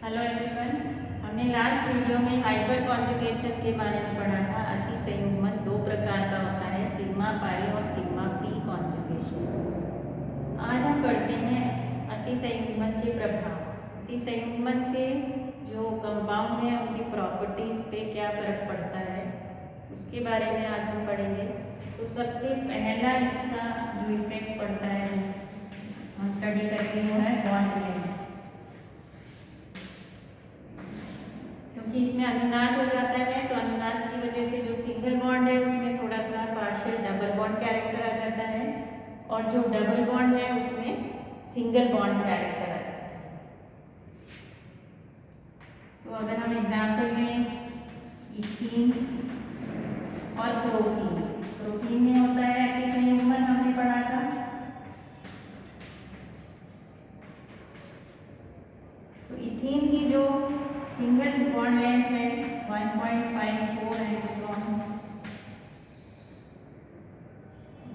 Hello everyone. हमने last video में hyper conjugation के बारे में पढ़ा था। अति संयुग्मन दो प्रकार का होता है, सिग्मा पाई और सिग्मा पी कॉन्जुगेशन। आज हम पढ़ते हैं अति संयुग्मन के प्रभाव। अति संयुग्मन से जो कंपाउंड हैं उनकी प्रॉपर्टीज पे क्या फर्क पड़ता है उसके बारे में आज हम पढ़ेंगे। तो सबसे पहला इसका जो इफेक्ट पड़ता है हम स्टडी करेंगे वो है बॉन्ड लेंथ। क्योंकि इसमें अनुनाद हो जाता है तो अनुनाद की वजह से जो सिंगल बॉन्ड है उसमें थोड़ा सा पार्शियल डबल बॉन्ड कैरेक्टर आ जाता है और जो डबल बॉन्ड है उसमें सिंगल बॉन्ड कैरेक्टर आ जाता है। तो अगर हम एग्जाम्पल में इथीन और प्रोपीन, प्रोपीन में होता है अति संयुग्मन, हमने पढ़ा था। तो इथीन की जो सिंगल बॉन्ड लेंथ है 1.54 एंगस्ट्रॉम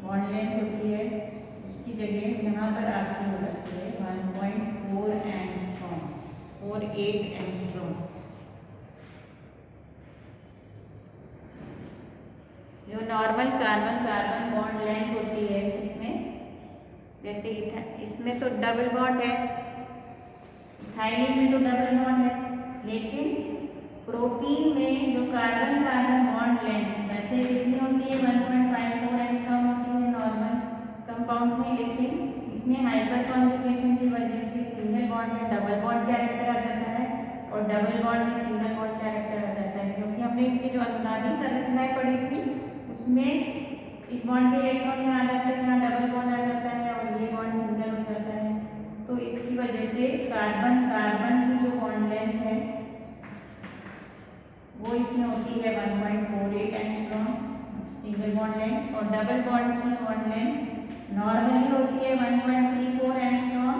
बॉन्ड लेंथ होती है, उसकी जगह यहाँ पर आपकी हो जाती है 1.4 एंगस्ट्रॉम और 8 एंगस्ट्रॉम। जो normal carbon carbon bond length होती है इसमें, जैसे इसमें तो डबल बॉन्ड है, इथाइलिन में तो डबल बॉन्ड है, लेकिन प्रोपीन में जो कार्बन कार्बन बॉन्ड लेंथ वैसे कितनी होती है 1.54 एंगस्ट्रॉम होती है नॉर्मल कंपाउंड्स में, लेकिन इसमें हाइपर कॉन्जुगेशन की वजह से सिंगल बॉन्ड में डबल बॉन्ड कैरेक्टर आ जाता है और डबल बॉन्ड में सिंगल बॉन्ड कैरेक्टर आ जाता है। क्योंकि हमने इसकी जो अनुनादी संरचनाएं पढ़ी थी उसमें इस बॉन्ड के इलेक्ट्रॉन यहाँ आ जाते हैं, यहाँ डबल बॉन्ड आ जाता है और ये बॉन्ड सिंगल हो जाता है। तो इसकी वजह से कार्बन कार्बन की जो बॉन्ड लेंथ है वो इसमें होती है 1.48 एंगस्ट्रॉम सिंगल बॉन्ड लेंथ और डबल बॉन्ड की बॉन्ड लेंथ नॉर्मली होती है 1.34 एंगस्ट्रॉम,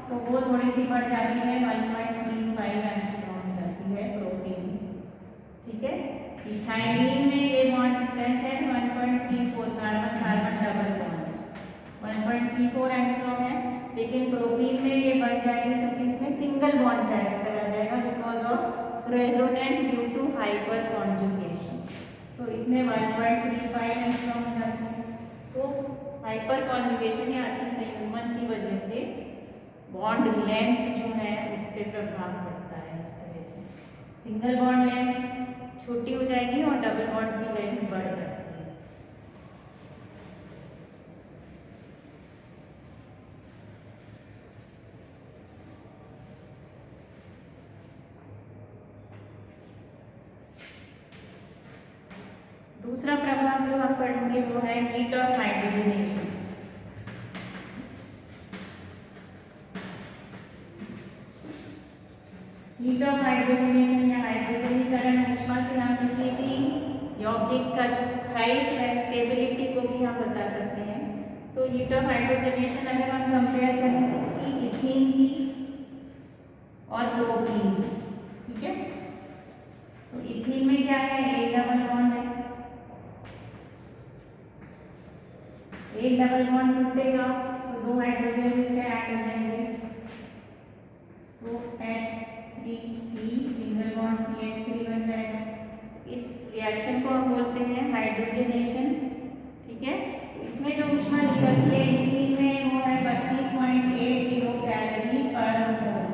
तो वो थोड़ी सी बढ़ जाती है 1.35 एंगस्ट्रॉम हो जाती है प्रोटीन। ठीक है, इथाइलिन में ये बॉन्ड लेंथ है 1.34, carbon carbon double bond 1.34 angstrom है, लेकिन प्रोटीन में ये बढ़ जाएगी क्योंकि इसमें सिंगल बॉन्ड कैरेक्टर आ जाएगा because of resonance due to hyperconjugation. तो इसमें 1.35 एंगस्ट्रॉम हो जाती है। तो हाइपर कॉन्जुगेशन या अति संयुग्मन की वजह से बॉन्ड लेंथ जो है उस पर प्रभाव पड़ता है। इस तरह से सिंगल बॉन्ड लेंथ छोटी हो जाएगी और डबल बॉन्ड की लेंथ बढ़ जाएगी। दूसरा प्रभाव जो हम पढ़ेंगे वो है heat of hydrogenation. Heat of hydrogenation या हाइड्रोजनीकरण ऊष्मा से हम किसी भी यौगिक का जो स्थायित्व है, स्टेबिलिटी को भी हम बता सकते हैं। तो हीट ऑफ हाइड्रोजनेशन अगर हम कंपेयर करें इसकी इथीन की और प्रोपीन, ठीक है, तो इथीन में क्या है, एक डबल बॉन्ड है, एक डबल बॉन्ड टूटेगा तो दो हाइड्रोजन इसमें ऐड हो जाएंगे, तो H3C सिंगल बॉन्ड CH3 बन जाएगा। इस रिएक्शन को हम बोलते हैं हाइड्रोजनेशन। ठीक है, इसमें जो ऊष्मा निकलती है इथीन में वो है 32.8 किलो कैलोरी पर मोल।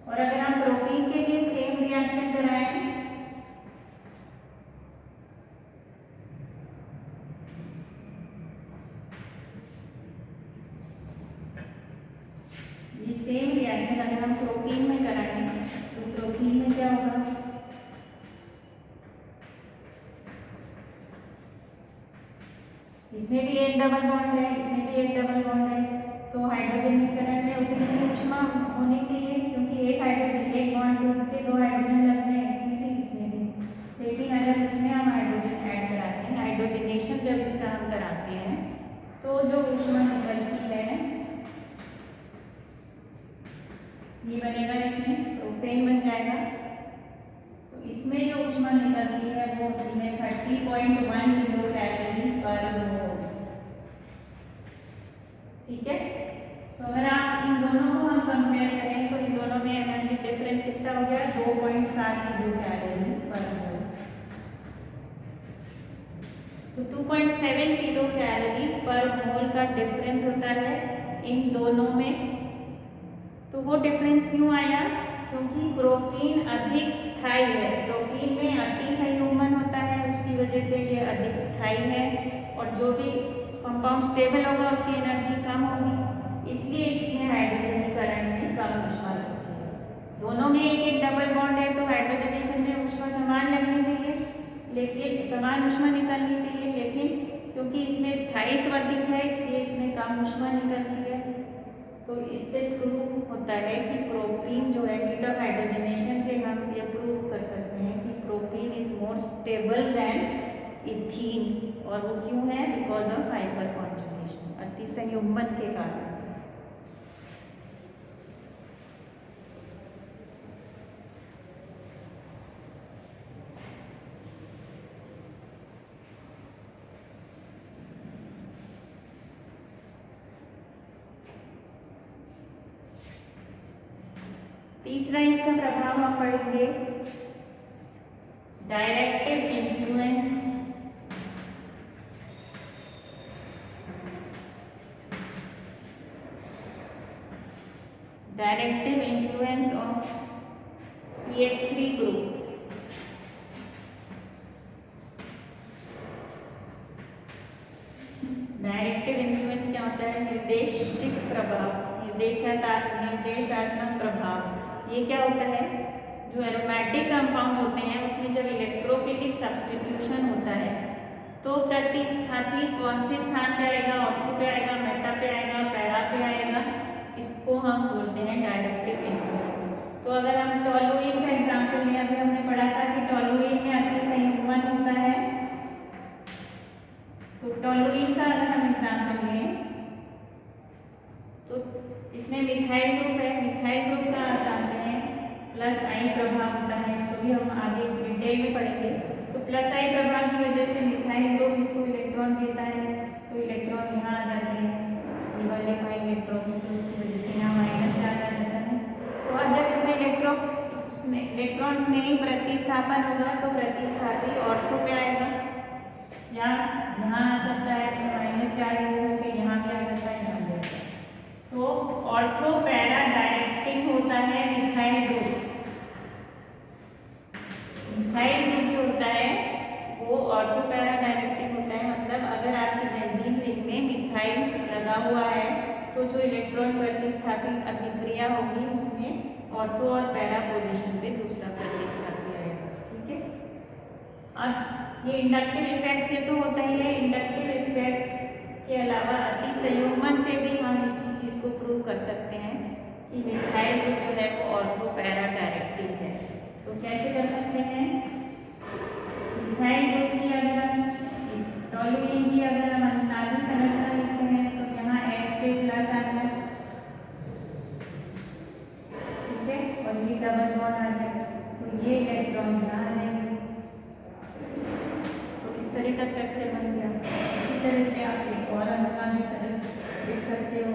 और अगर हम प्रोटीन के लिए सेम रिएक्शन कराएं ये सेम रिएक्शन अगर हम प्रोटीन में कराएं तो प्रोटीन में क्या होगा, इसमें भी एक डबल बॉन्ड है, इसमें भी एक डबल बॉन्ड है, तो हाइड्रोजनीकरण में उतनी ही ऊष्मा होनी चाहिए क्योंकि एक हाइड्रोजन एक बॉन्ड टूट के दो हाइड्रोजन लग गए, इसमें भी इसमें भी। लेकिन अगर इसमें हम हाइड्रोजन ऐड कराते हैं, हाइड्रोजनेशन जब इसका हम कराते हैं तो जो ऊष्मा निकलती है ये बनेगा, इसमें प्रोपेन बन जाएगा। तो इसमें जो ऊष्मा निकलती है वो होती है 30.1 किलो कैलोरी पर मोल। ठीक है, तो अगर आप इन दोनों को हम कंपेयर करें तो इन दोनों में एनर्जी डिफरेंस कितना हो गया, 2.7 किलो कैलोरीज पर मोल। तो 2.7 किलो कैलोरीज पर मोल का डिफरेंस होता है इन दोनों में। तो वो डिफरेंस क्यों आया, क्योंकि प्रोटीन अधिक स्थायी है, प्रोटीन में अति संयुग्मन होता है, उसकी वजह से ये अधिक स्थायी है और जो भी कंपाउंड स्टेबल होगा उसकी एनर्जी कम होगी, इसलिए इसमें हाइड्रोजनीकरण में कम ऊष्मा लगती है। दोनों में एक एक डबल बॉन्ड है तो हाइड्रोजनेशन में ऊष्मा समान लगनी चाहिए, लेकिन समान ऊष्मा निकलनी चाहिए, लेकिन क्योंकि इसमें स्थायित्व अधिक है इसलिए इसमें कम ऊष्मा निकलती है। तो इससे प्रूव होता है कि प्रोटीन जो है, हीट ऑफ हाइड्रोजनेशन से हम ये प्रूव कर सकते हैं कि protein is more stable then ethene. और वो क्यों है, बिकॉज ऑफ हाइपर कॉन्जुगेशन, अति संयुग्मन के कारण। तीसरा इसका प्रभाव हम पढ़ेंगे, directive influence of CH3 group. Directive influence क्या होता है, निर्देशित प्रभाव, निर्देशात्मक प्रभाव। ये क्या होता है, जो एरोमेटिक कंपाउंड होते हैं उसमें जब इलेक्ट्रोफिलिक सब्स्टिट्यूशन होता है तो प्रतिस्थापी कौन से स्थान पे आएगा, ऑर्थो पे आएगा, मेटा पे आएगा, पैरा पे आएगा, इसको हम बोलते हैं डायरेक्टिव इन्फ्लुएंस। तो अगर हम टोलुइन का एग्जाम्पल लें, अभी हमने पढ़ा था कि टोलुइन में अति संयुग्मन होता है, तो टोलुइन का अगर हम एग्जाम्पल लें तो इसमें मिथाइल ग्रुप है, मिथाइल ग्रुप का आप जानते हैं प्लस आई प्रभाव होता है, इसको भी हम आगे डिटेल में पढ़ेंगे। तो प्लस आई प्रभाव की वजह से मिथाइल ग्रुप इसको इलेक्ट्रॉन देता है, तो इलेक्ट्रॉन यहाँ आ जाते हैं, ये वाले 5 इलेक्ट्रॉन्स, तो इसकी वजह से यहाँ माइनस चार्ज आ जाता है। तो अब जब इसमें इलेक्ट्रॉन्स में ही प्रतिस्थापन होगा तो प्रतिस्थापी ऑर्थो पे आएगा, या यहाँ आ सकता है, माइनस चार्ज होकर यहाँ भी आ जाता है, यहाँ भी। तो ऑर्थो पैरा डायरेक्टिव होता है मिथाइल ग्रुप। मिथाइल ग्रुप जो होता है वो ऑर्थो पैरा डायरेक्टिव होता है, मतलब अगर आपकी बेंजीन रिंग में मिथाइल लगा हुआ है तो जो इलेक्ट्रॉन प्रतिस्थापी अभिक्रिया होगी उसमें ऑर्थो और पैरा पोजीशन पे दूसरा प्रतिस्थापी आएगा। ठीक है, अब ये इंडक्टिव इफेक्ट से तो होता ही है, इंडक्टिव इफेक्ट के अलावा अति संयुग्मन से भी हम इसी चीज को प्रूव कर सकते हैं कि मिथाइल ग्रुप जो है वो ऑर्थो पैरा डायरेक्टिव है। तो कैसे कर सकते हैं, मिथाइल ग्रुप की अगर हम टोलुइन की अगर हम अनुनादी संरचना लिखते हैं तो यहाँ H पे प्लस आ गया, ठीक है, और ये डबल बॉन्ड आ गया, तो ये इलेक्ट्रॉन यहाँ आ जाएंगे, तो इस तरह का स्ट्रक्चर बन गया। इसी तरह से आप एक और अनुनादी संरचना लिख सकते हो।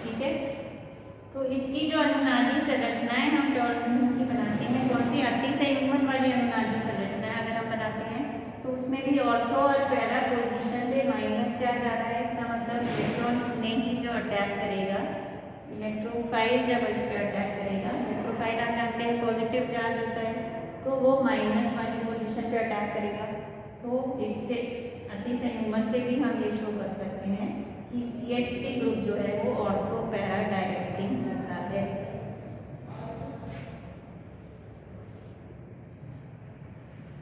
ठीक है, तो इसकी जो अनुनादी संरचनाएं हम टोलुइन की बनाते हैं, कौन सी, अति संयुग्मन वाली अनुनादी संरचनाएं अगर हम बनाते हैं तो उसमें भी ऑर्थो और पैरा पोजीशन पे माइनस चार्ज आ रहा है, इसका मतलब इलेक्ट्रॉन्स ने ही जो अटैक करेगा, इलेक्ट्रोफाइल जब इस पर अटैक करेगा, इलेक्ट्रोफाइल आप जानते हैं पॉजिटिव चार्ज होता है, तो वो माइनस वाली पोजीशन पे अटैक करेगा। तो इससे अति संयुग्मन से भी हम ये शो कर सकते हैं कि CH3 ग्रुप जो है वो ऑर्थो पैरा डायरेक्टिव होता है।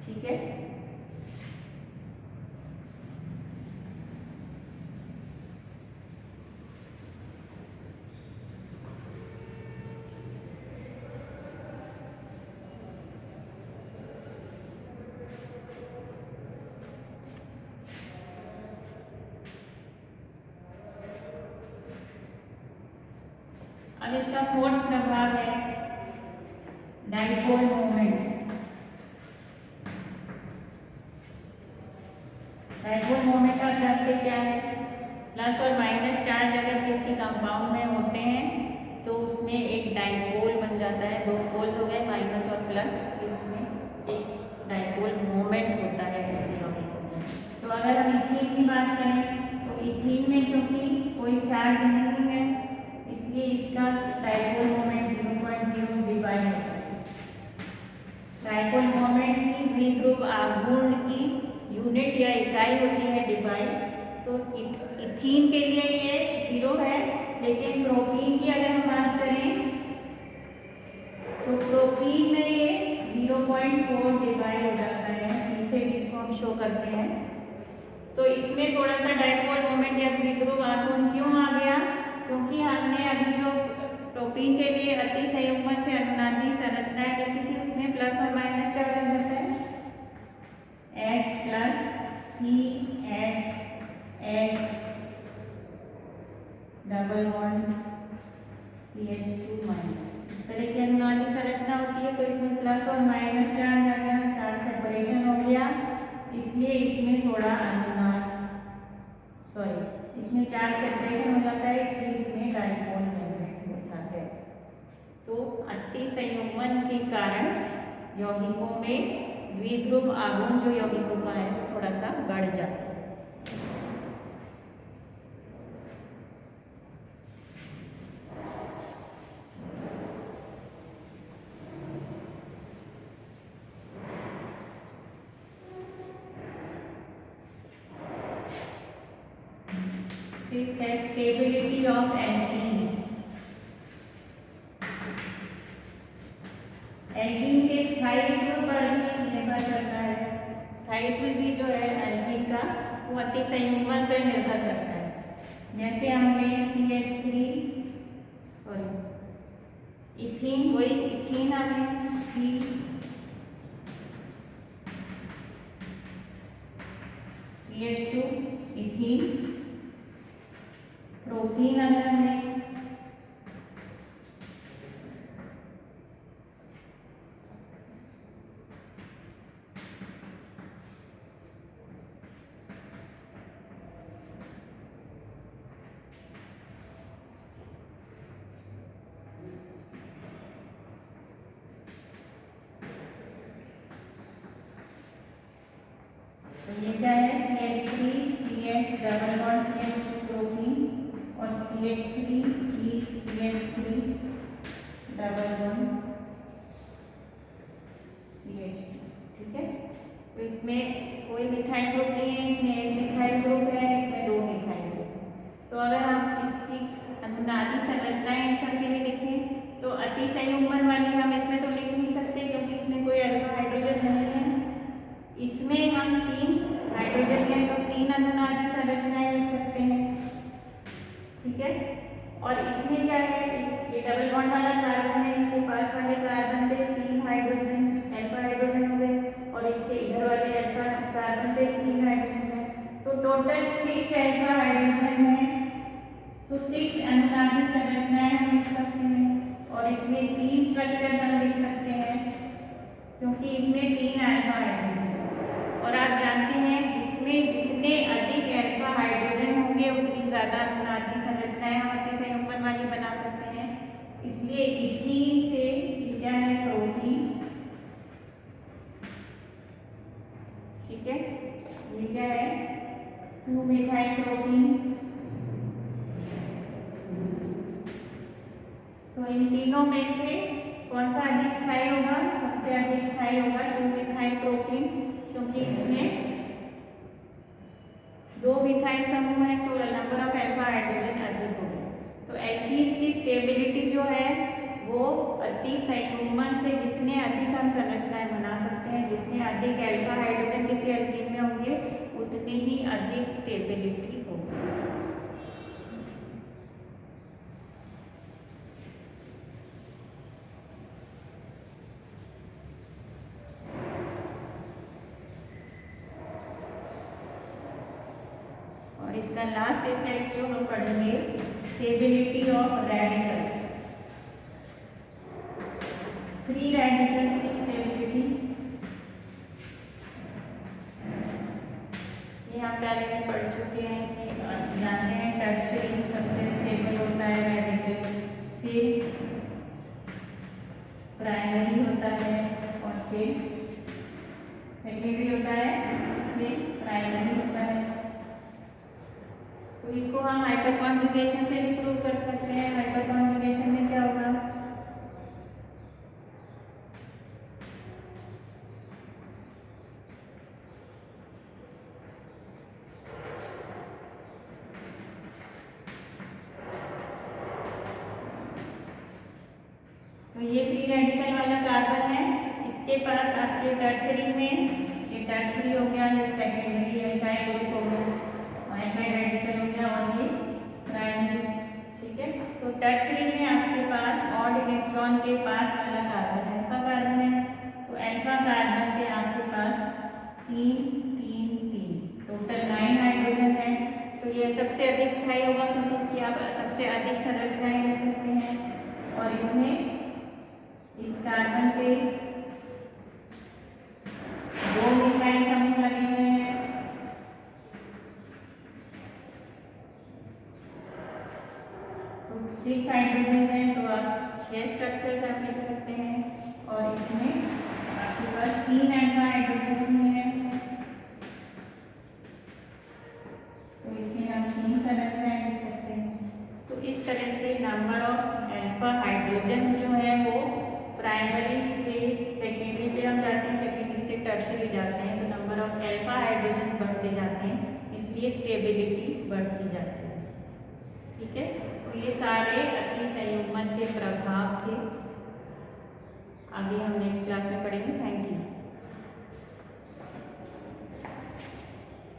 ठीक है, अब इसका फोर्थ प्रभाव है डाइपोल मोमेंट। डाइपोल मोमेंट आप जानते क्या है, प्लस और माइनस चार्ज अगर किसी कंपाउंड में होते हैं तो उसमें एक डाइपोल बन जाता है, दो पोल्स हो गए माइनस और प्लस, इसलिए उसमें एक डाइपोल मोमेंट होता है किसी यौगिक में। तो अगर हम इथीन की बात करें तो इथीन में क्योंकि कोई चार्ज नहीं है इसलिए इसका डाइपोल मोमेंट 0.0 डिवाइड होता है। डाइपोल मोमेंट की द्विध्रुव आघूर्ण की यूनिट या इकाई होती है डिवाइड। तो इथीन के लिए ये 0 है, लेकिन प्रोपीन की अगर हम बात करें तो प्रोपीन में ये 0.4 डिवाइड हो जाता है, पी से भी इसको हम शो करते हैं। तो इसमें थोड़ा सा डाइपोल मोमेंट या द्विध्रुव आघूर्ण क्यों आ गया, क्योंकि हमने अभी जो प्रोपीन के लिए अति संयुग्मन से अनुनादी संरचनाएं देखी थी उसमें प्लस और माइनस चार्ज बन जाता है, H plus CH double bond CH2 minus, इस तरह की अनुनादी संरचना होती है। तो इसमें प्लस और माइनस चार्ज आ गया, चार्ज सेपरेशन हो गया, इसलिए इसमें थोड़ा इसमें चार्ज सेपरेशन हो जाता है, इसलिए इसमें डाइपोल मोमेंट होता है। तो अति संयुग्मन के कारण यौगिकों में द्विध्रुव आघूर्ण जो यौगिकों का है वो थोड़ा सा बढ़ जाता है। फिर है स्टेबिलिटी ऑफ एल्कीन्स। एल्कीन के स्थायित्व पर भी निर्भर करता है, स्थायित्व भी जो है एल्कीन का वो अति संयुग्मन पर निर्भर करता है। जैसे हमने इथीन, वही इथीन हमने CH2 इथीन, प्रोपीन अगर हमने तो ये क्या है CH3 CH double bond CH2 propene और CH3 CH3 double bond CH2, ठीक है। तो इसमें कोई मिथाइल ग्रुप नहीं है, इसमें एक मिथाइल ग्रुप है, इसमें दो मिथाइल ग्रुप है। तो अगर हम इसकी अनुनादी संरचनाएं इन सब के लिए लिखें तो अति संयुग्मन वाली हम इसमें तो लिख नहीं सकते क्योंकि इसमें कोई अल्फा हाइड्रोजन नहीं है। इसमें हम 3 हाइड्रोजन है तो 3 अनुनादी संरचनाएं लिख सकते हैं, ठीक है। और इसमें क्या है, ये डबल बॉन्ड वाला कार्बन है, इसके पास वाले कार्बन पे 3 हाइड्रोजन अल्फा हाइड्रोजन हो गए और इसके इधर वाले अल्फा कार्बन पे 3 हाइड्रोजन है, तो टोटल 6 अल्फा हाइड्रोजन है। तो 6 अनुनादी संरचनाएं हम लिख सकते हैं और इसमें 3 स्ट्रक्चर हम लिख सकते हैं क्योंकि इसमें 3 अल्फा हाइड्रोजन है। और आप जानते हैं जिसमें जितने अधिक अल्फा हाइड्रोजन होंगे उतनी ज़्यादा अनुनादी संरचनाएं हम अति संयुग्मन वाली बना सकते हैं। इसलिए इथीन से क्या है प्रोपीन, ठीक है, ये क्या है 2 मिथाइल प्रोपीन। तो इन तीनों में से कौन सा अधिक स्थायी होगा, सबसे अधिक स्थायी होगा 2 मिथाइल प्रोपीन, क्योंकि इसमें 2 मिथाइल समूह है तो नंबर ऑफ अल्फा हाइड्रोजन अधिक होगा। तो एल्कीन्स की स्टेबिलिटी जो है वो अति संयुग्मन से जितने अधिक हम संरचनाएं बना सकते हैं, जितने अधिक अल्फा हाइड्रोजन किसी एल्कीन में होंगे उतनी ही अधिक स्टेबिलिटी होगी। और इसका लास्ट इफेक्ट जो हम पढ़ेंगे stability of radicals, free radicals की स्टेबिलिटी, ये हम चुके हैं कि जानते हैं टर्शियरी सबसे स्टेबल होता है रेडिकल, फिर प्राइमरी होता है और फिर सेकेंडरी होता है, फिर प्राइमरी होता है। तो इसको हम हाइपर कॉन्जुगेशन से भी प्रूव कर सकते हैं। हाइपर कॉन्जुगेशन में क्या होगा, तो ये फ्री रेडिकल वाला कार्बन है, इसके पास आपके टर्शरी में, ये टर्शरी हो गया, ये सेकेंडरी एल्काइल ग्रुप हो गया, और एल्काइल रेडिकल हो गया, और ये प्राइमरी। ठीक है, तो टर्शरी में आपके पास ऑड इलेक्ट्रॉन के पास वाला कार्बन अल्फा कार्बन है, तो अल्फा कार्बन पे आपके पास 3 टोटल 9 हाइड्रोजन है। तो ये सबसे अधिक स्थायी होगा क्योंकि इसकी आप सबसे अधिक संरचनाएं ले सकते हैं, और इसमें इस कार्बन पे 2 मिथाइल समूह लगे हुए हैं, तो 6 हाइड्रोजन हैं, तो आप 6 स्ट्रक्चर्स आप लिख सकते हैं, और इसमें आपके पास 3 अल्फा हाइड्रोजन हैं, तो इसमें हम 3 संरचनाएं लिख सकते हैं। तो इस तरह से नंबर ऑफ अल्फा हाइड्रोजन जो है वो प्राइमरी से सेकेंडरी पे हम जाते हैं, सेकेंडरी से टर्शियरी जाते हैं, तो नंबर ऑफ अल्फा हाइड्रोजन बढ़ते जाते हैं, इसलिए स्टेबिलिटी बढ़ती जाती है। ठीक है, तो ये सारे अति संयुग्मन के प्रभाव थे। आगे हम नेक्स्ट क्लास में पढ़ेंगे। Thank you.